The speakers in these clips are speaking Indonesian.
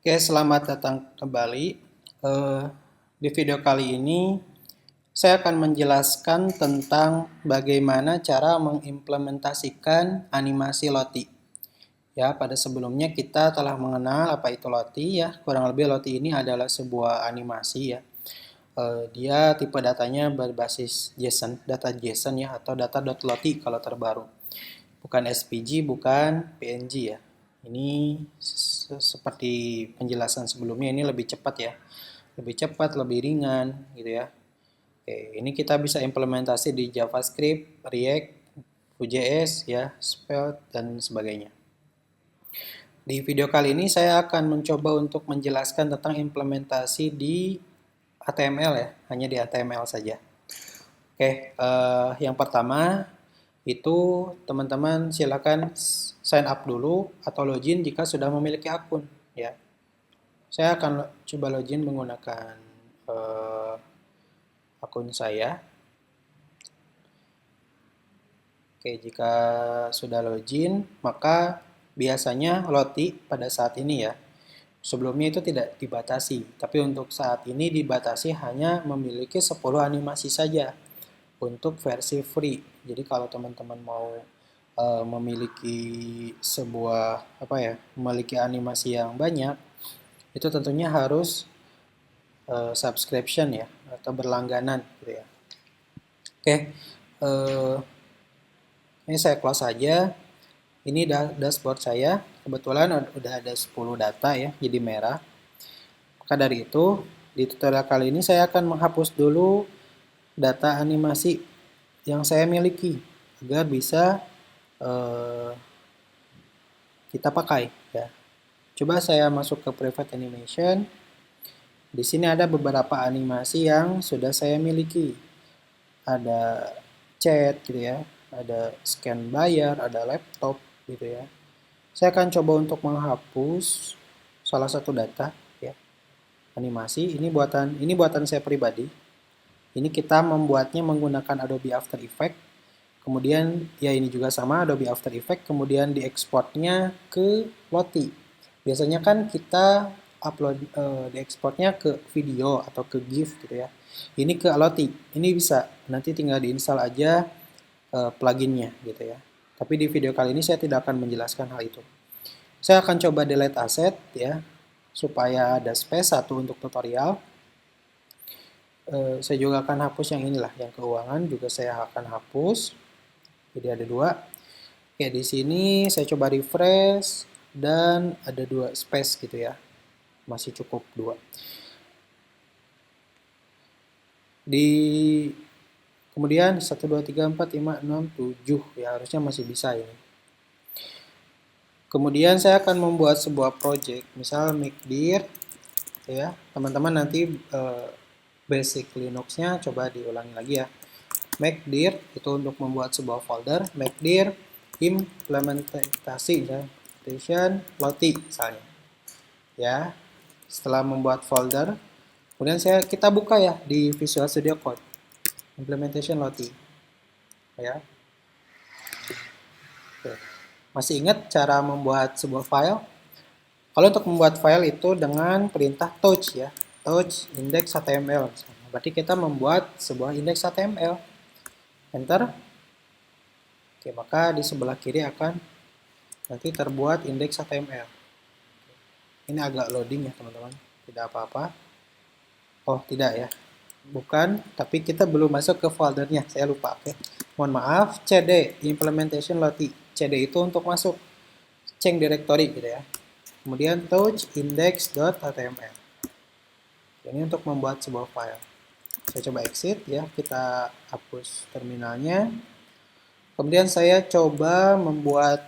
Oke, selamat datang kembali. Eh, di video kali ini, saya akan menjelaskan tentang bagaimana cara mengimplementasikan animasi Lottie. Ya, pada sebelumnya kita telah mengenal apa itu Lottie ya. Kurang lebih Lottie ini adalah sebuah animasi ya. Dia tipe datanya berbasis JSON, data JSON ya, atau data.lottie kalau terbaru. Bukan SPG, bukan PNG ya. Ini seperti penjelasan sebelumnya, ini lebih cepat ya. Lebih cepat, lebih ringan gitu ya. Oke, ini kita bisa implementasi di JavaScript, React, Vue.js ya, Svelte dan sebagainya. Di video kali ini saya akan mencoba untuk menjelaskan tentang implementasi di HTML ya, hanya di HTML saja. Oke, yang pertama itu teman-teman silakan sign up dulu atau login jika sudah memiliki akun ya. Saya akan coba login menggunakan akun saya. Oke, jika sudah login, maka biasanya Lottie pada saat ini ya, sebelumnya itu tidak dibatasi, tapi untuk saat ini dibatasi hanya memiliki 10 animasi saja untuk versi free. Jadi kalau teman-teman mau memiliki sebuah memiliki animasi yang banyak, itu tentunya harus subscription ya atau berlangganan gitu ya. Oke, ini saya close saja. Ini dashboard saya. Kebetulan udah ada 10 data ya, jadi merah. Maka dari itu, di tutorial kali ini saya akan menghapus dulu data animasi yang saya miliki agar bisa kita pakai ya. Coba saya masuk ke private animation. Di sini ada beberapa animasi yang sudah saya miliki. Ada chat gitu ya, ada scan bayar, ada laptop gitu ya. Saya akan coba untuk menghapus salah satu data ya. Animasi ini buatan saya pribadi. Ini kita membuatnya menggunakan Adobe After Effects. Kemudian ya ini juga sama Adobe After Effects, kemudian diekspornya ke Lottie. Biasanya kan kita upload diekspornya ke video atau ke GIF gitu ya. Ini ke Lottie. Ini bisa nanti tinggal diinstal aja pluginnya gitu ya. Tapi di video kali ini saya tidak akan menjelaskan hal itu. Saya akan coba delete asset ya supaya ada space satu untuk tutorial. Saya juga akan hapus yang inilah, yang keuangan juga saya akan hapus. Jadi ada dua. Oke, di sini saya coba refresh dan ada dua space gitu ya. Masih cukup dua. Kemudian 1, 2, 3, 4, 5, 6, 7 ya, harusnya masih bisa ini. Kemudian saya akan membuat sebuah project, misal make_dir ya. Teman-teman nanti basic Linux-nya coba diulangi lagi ya. Make_dir itu untuk membuat sebuah folder, make_dir implementasi ya, implementation Lottie misalnya. Ya. Setelah membuat folder, kemudian kita buka ya di Visual Studio Code. Implementation Lottie. Ya. Oke. Masih ingat cara membuat sebuah file? Kalau untuk membuat file itu dengan perintah touch ya. Touch index.html. Berarti kita membuat sebuah index HTML. Enter. Oke, maka di sebelah kiri akan nanti terbuat index HTML. Ini agak loading ya teman-teman. Tidak apa-apa. Oh, tidak ya. Bukan, tapi kita belum masuk ke foldernya. Saya lupa. Oke. Mohon maaf, cd implementation Lottie. cd itu untuk masuk change directory gitu ya. Kemudian touch index.html. Ini untuk membuat sebuah file. Saya coba exit ya, kita hapus terminalnya. Kemudian saya coba membuat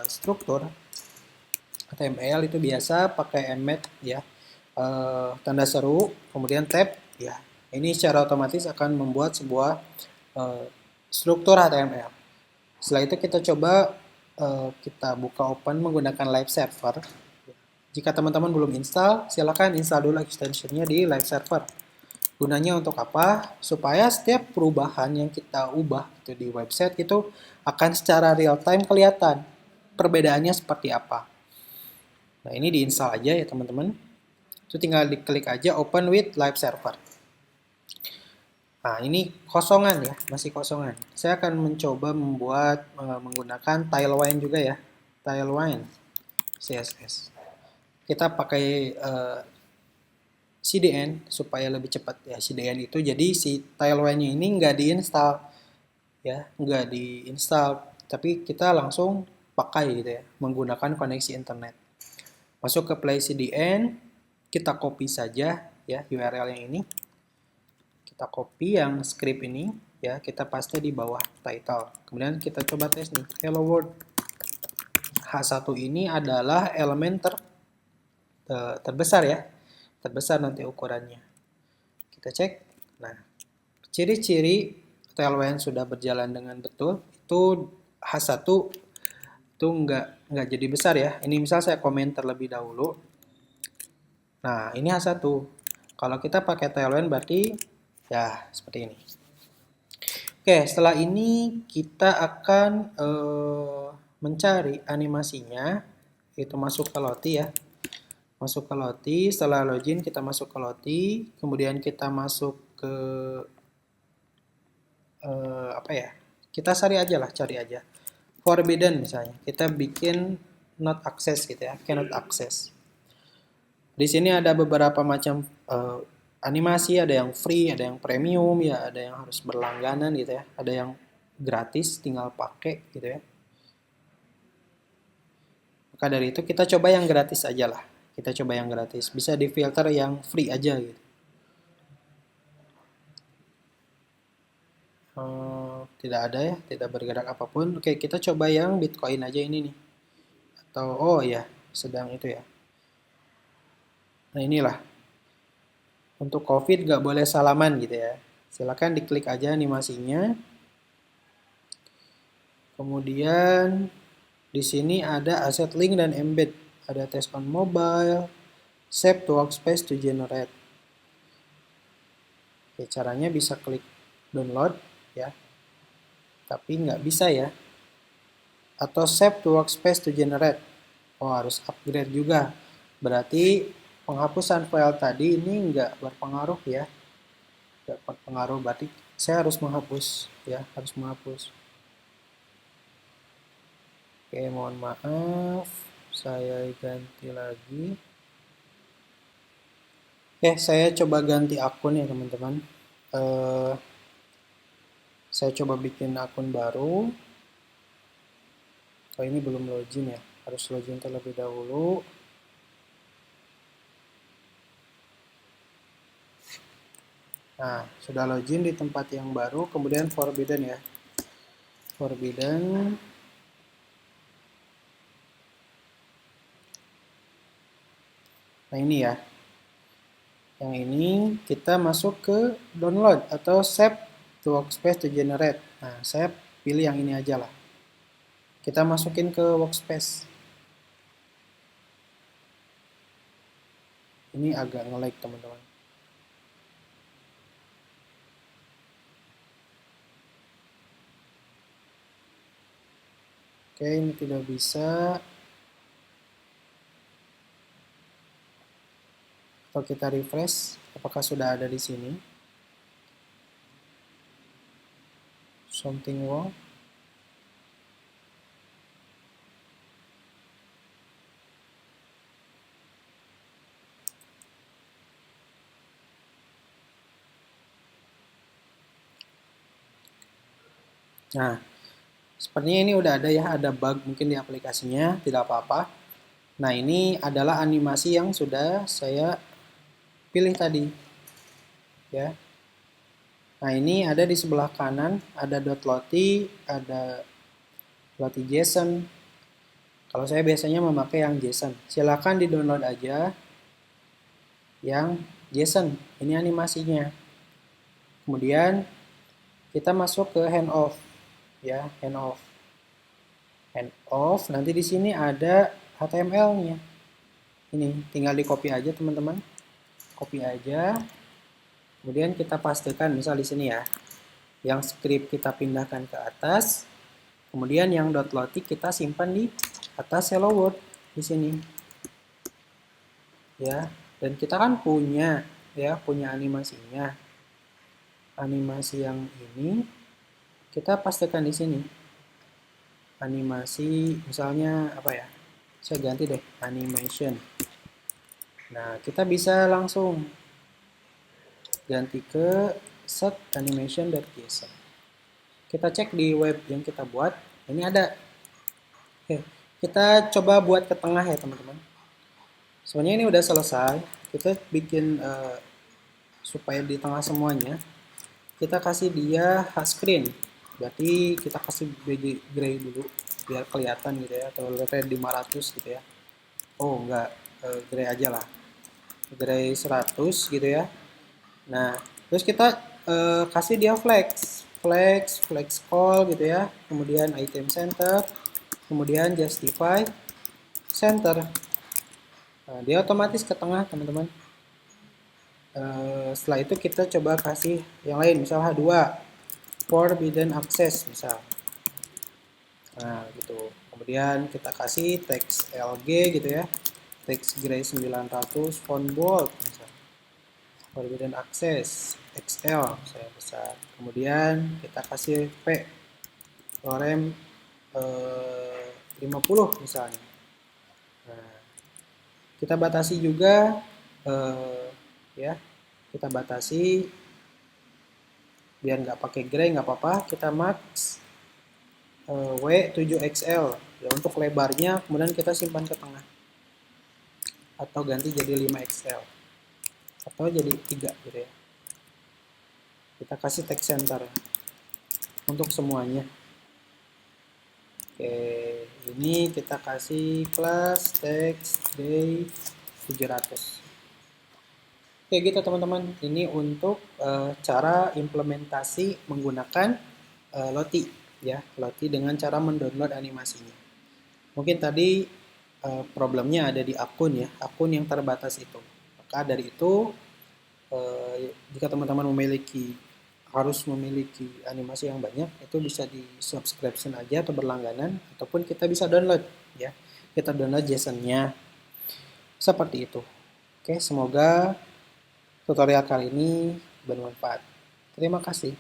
struktur HTML itu biasa pakai embed ya, tanda seru, kemudian tab ya. Ini secara otomatis akan membuat sebuah struktur HTML. Setelah itu kita coba kita buka open menggunakan live server. Jika teman-teman belum install, silakan install dulu extensionnya di live server. Gunanya untuk apa? Supaya setiap perubahan yang kita ubah itu di website itu akan secara real time kelihatan perbedaannya seperti apa. Nah, ini diinstal aja ya teman-teman. Itu tinggal diklik aja open with live server. Nah, ini kosongan ya, masih kosongan. Saya akan mencoba membuat menggunakan Tailwind juga ya. Tailwind CSS. Kita pakai CDN supaya lebih cepat ya. CDN itu jadi si Tailwind-nya ini nggak diinstal ya, nggak diinstal, tapi kita langsung pakai gitu ya, menggunakan koneksi internet. Masuk ke Play CDN, kita copy saja ya URL yang ini. Kita copy yang script ini ya, kita paste di bawah title. Kemudian kita coba tes nih, hello world. H1 ini adalah elemen terbesar ya, terbesar nanti ukurannya. Kita cek. Nah, ciri-ciri Tailwind sudah berjalan dengan betul itu H1 itu nggak jadi besar ya. Ini misal saya komen terlebih dahulu. Nah, ini H1. Kalau kita pakai Tailwind berarti ya seperti ini. Oke, setelah ini kita akan mencari animasinya, itu masuk ke Lottie ya. Masuk ke Lottie, setelah login kita masuk ke Lottie, kemudian kita masuk ke apa ya? Kita cari aja. Forbidden misalnya. Kita bikin not access gitu ya, cannot access. Di sini ada beberapa macam animasi, ada yang free, ada yang premium ya, ada yang harus berlangganan gitu ya, ada yang gratis tinggal pakai gitu ya. Maka dari itu kita coba yang gratis aja lah. Kita coba yang gratis. Bisa di filter yang free aja gitu. Tidak ada ya, tidak bergerak apapun. Oke, kita coba yang Bitcoin aja ini nih. Atau oh ya, sedang itu ya. Nah inilah. Untuk COVID nggak boleh salaman gitu ya. Silakan diklik aja animasinya. Kemudian di sini ada asset link dan embed. Ada test on mobile, save to workspace to generate. Oke, caranya bisa klik download ya. Tapi nggak bisa ya. Atau save to workspace to generate. Oh, harus upgrade juga. Berarti penghapusan file tadi ini nggak berpengaruh ya. Nggak berpengaruh, berarti saya harus menghapus ya, harus menghapus. Oke, mohon maaf, saya ganti lagi. Oke, saya coba ganti akun ya teman-teman. Saya coba bikin akun baru. Oh, ini belum login ya, harus login terlebih dahulu. Nah, sudah login di tempat yang baru, kemudian forbidden ya. Forbidden. Nah, ini ya. Yang ini kita masuk ke download atau save to workspace to generate. Nah, saya pilih yang ini aja lah. Kita masukin ke workspace. Ini agak nge-lag teman-teman. Oke, ini tidak bisa. Atau kita refresh, apakah sudah ada di sini? Something wrong. Nah, sepertinya ini udah ada ya, ada bug mungkin di aplikasinya, tidak apa-apa. Nah, ini adalah animasi yang sudah saya pilih tadi. Ya. Nah, ini ada di sebelah kanan, ada .lottie, ada Lottie JSON. Kalau saya biasanya memakai yang JSON. Silakan di-download aja yang JSON. Ini animasinya. Kemudian kita masuk ke handoff. Ya, handoff. Handoff, nanti di sini ada HTML-nya. Ini tinggal di copy aja teman-teman. Copy aja. Kemudian kita pastekan misal di sini ya. Yang script kita pindahkan ke atas. Kemudian yang .lottie kita simpan di atas hello world di sini. ya. Dan kita kan punya punya animasinya. Animasi yang ini kita pastikan di sini. Animasi misalnya apa ya? Saya ganti deh animation. Nah, kita bisa langsung ganti ke set animation.json. Kita cek di web yang kita buat, ini ada. Oke, kita coba buat ke tengah ya teman-teman. Sebenarnya ini udah selesai. Kita bikin supaya di tengah semuanya, kita kasih dia hard screen. Berarti kita kasih gray dulu biar kelihatan gitu ya, atau red 500 gitu ya. Oh enggak, gray aja lah, gray 100 gitu ya. Nah, terus kita kasih dia flex call gitu ya, kemudian item center, kemudian justify center. Nah, dia otomatis ke tengah teman-teman. Setelah itu kita coba kasih yang lain, misal H2 forbidden access misal. Nah gitu, kemudian kita kasih text LG gitu ya, text gray 900 font bold misal. Forbidden access XL saya besar, kemudian kita kasih P lorem 50 misalnya. Nah, kita batasi juga ya, kita batasi biar nggak pakai gray nggak apa-apa, kita max W7XL ya untuk lebarnya, kemudian kita simpan ke tengah atau ganti jadi 5XL atau jadi 3 gitu ya. Kita kasih text center untuk semuanya. Oke, ini kita kasih kelas text day 700. Oke gitu teman-teman, ini untuk cara implementasi menggunakan Lottie ya, Lottie dengan cara mendownload animasinya. Mungkin tadi problemnya ada di akun ya, akun yang terbatas itu. Maka dari itu jika teman-teman harus memiliki animasi yang banyak, itu bisa di subscription aja atau berlangganan, ataupun kita bisa download ya. Kita download JSON-nya seperti itu. Oke, semoga tutorial kali ini bermanfaat. Terima kasih.